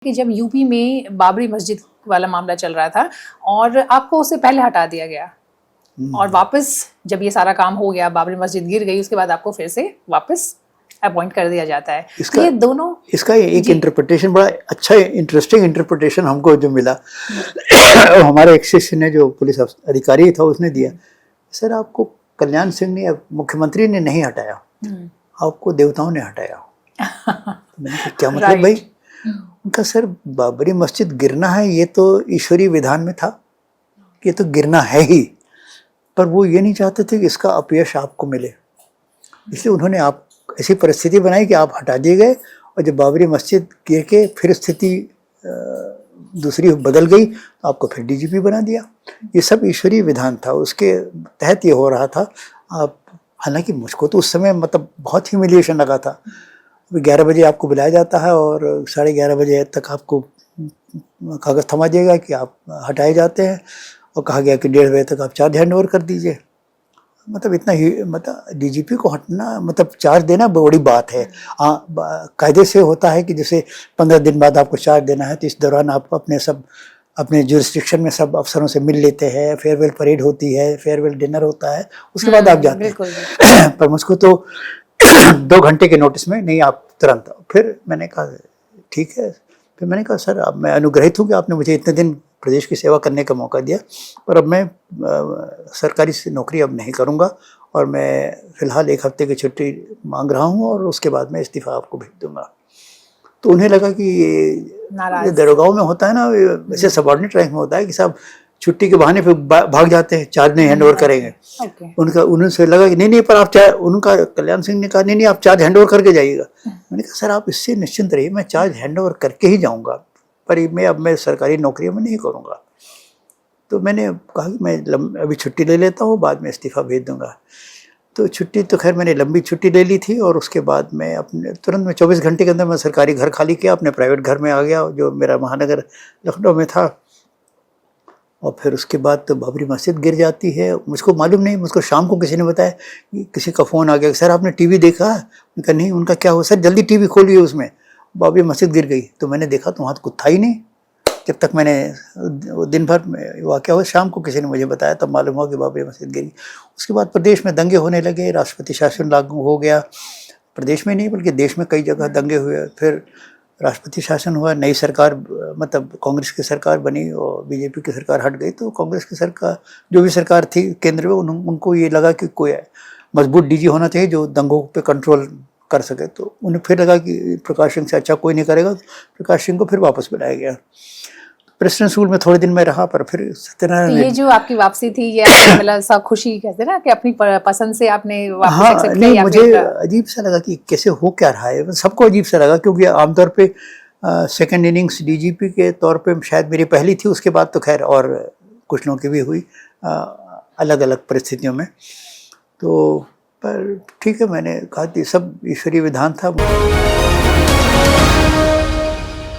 कि जब यूपी में बाबरी मस्जिद वाला मामला चल रहा था और आपको उससे पहले हटा दिया गया और वापस जब ये सारा काम हो गया, बाबरी मस्जिद गिर गई, उसके बाद आपको फिर से वापस अपॉइंट कर दिया जाता है। इसका ये दोनों इसका एक इंटरप्रिटेशन बड़ा अच्छा इंटरेस्टिंग इंटरप्रिटेशन हमको जो मिला हमारे एक शिष्य ने, जो पुलिस अधिकारी था, उसने दिया, सर आपको कल्याण सिंह ने, मुख्यमंत्री ने नहीं हटाया, आपको देवताओं ने हटाया। मैंने कहा क्या मतलब भाई? उनका सर बाबरी मस्जिद गिरना है ये तो ईश्वरीय विधान में था, ये तो गिरना है ही, पर वो ये नहीं चाहते थे कि इसका अपयश आपको मिले, इसलिए उन्होंने आप ऐसी परिस्थिति बनाई कि आप हटा दिए गए। और जब बाबरी मस्जिद गिर के फिर स्थिति दूसरी बदल गई तो आपको फिर डीजीपी बना दिया। ये सब ईश्वरीय विधान था, उसके तहत ये हो रहा था। आप, हालांकि मुझको तो उस समय मतलब बहुत ह्यूमिलिएशन लगा था। 11 बजे आपको बुलाया जाता है और 11:30 बजे तक आपको कागज़ थमा दिएगा कि आप हटाए जाते हैं, और कहा गया कि 1:30 बजे तक आप चार्ज हैंड ओवर कर दीजिए। मतलब इतना ही, मतलब डीजीपी को हटना, मतलब चार्ज देना बड़ी बात है। हाँ, कायदे से होता है कि जैसे 15 दिन बाद आपको चार्ज देना है, तो इस दौरान आप अपने जुरिस्डिक्शन में सब अफसरों से मिल लेते हैं, फेयरवेल परेड होती है, फेयरवेल डिनर होता है, उसके बाद आप जाते हैं। पर मुझको तो 2 घंटे के नोटिस में नहीं, आप तुरंत। फिर मैंने कहा ठीक है, फिर मैंने कहा सर अब मैं अनुग्रहित हूँ कि आपने मुझे इतने दिन प्रदेश की सेवा करने का मौका दिया, पर अब मैं सरकारी नौकरी अब नहीं करूँगा और मैं फ़िलहाल 1 हफ्ते की छुट्टी मांग रहा हूँ और उसके बाद मैं इस्तीफ़ा आपको भेज दूँगा। तो उन्हें लगा कि ये दरोगाओं में होता है ना, वैसे सबऑर्डिनेट रैंक में होता है कि साहब छुट्टी के बहाने पे भाग जाते हैं, चार्ज नहीं हैंड ओवर करेंगे। उनसे लगा कि नहीं, पर आप उनका कल्याण सिंह ने कहा नहीं आप चार्ज हैंड ओवर करके जाइएगा। मैंने कहा सर आप इससे निश्चिंत रहिए, मैं चार्ज हैंड ओवर करके ही जाऊँगा, पर मैं सरकारी नौकरी में नहीं करूँगा। तो मैंने कहा कि मैं अभी छुट्टी ले लेता हूँ, बाद में इस्तीफ़ा भेज दूँगा। तो छुट्टी तो खैर मैंने लंबी छुट्टी ले ली थी, और उसके बाद मैं अपने तुरंत में 24 घंटे के अंदर मैं सरकारी घर खाली किया, अपने प्राइवेट घर में आ गया जो मेरा महानगर लखनऊ में था। और फिर उसके बाद तो बाबरी मस्जिद गिर जाती है, मुझको मालूम नहीं, मुझको शाम को किसी ने बताया कि किसी का फ़ोन आ गया, सर आपने टीवी देखा? उनका नहीं। उनका क्या हुआ? सर जल्दी टीवी खोलिए, उसमें बाबरी मस्जिद गिर गई। तो मैंने देखा तो वहाँ तो कुछ था ही नहीं। जब तक मैंने दिन भर में वाक़या हुआ, शाम को किसी ने मुझे बताया, तब मालूम हुआ कि बाबरी मस्जिद गिरी। उसके बाद प्रदेश में दंगे होने लगे, राष्ट्रपति शासन लागू हो गया। प्रदेश में नहीं बल्कि देश में कई जगह दंगे हुए। फिर राष्ट्रपति शासन हुआ, नई सरकार, मतलब कांग्रेस की सरकार बनी और बीजेपी की सरकार हट गई। तो कांग्रेस की सरकार, जो भी सरकार थी केंद्र में, उनको ये लगा कि कोई मजबूत डीजी होना चाहिए जो दंगों पे कंट्रोल कर सके। तो उन्हें फिर लगा कि प्रकाश सिंह से अच्छा कोई नहीं करेगा, तो प्रकाश सिंह को फिर वापस बुलाया गया। प्रेसिडेंट स्कूल में थोड़े दिन में रहा, पर फिर सत्यनारायण। तो ये जो आपकी वापसी थी, ये आपको मतलब सब खुशी कहते ना कि अपनी पसंद से आपने वापस एक्सेप्ट किया? नहीं, मुझे अजीब सा लगा कि कैसे हो क्या रहा है, सबको अजीब सा लगा, क्योंकि आमतौर पे सेकंड इनिंग्स डीजीपी के तौर पे शायद मेरी पहली थी। उसके बाद तो खैर और कुछ लोगों की भी हुई अलग अलग परिस्थितियों में। तो पर ठीक है, मैंने कहा कि सब ईश्वरीय विधान था।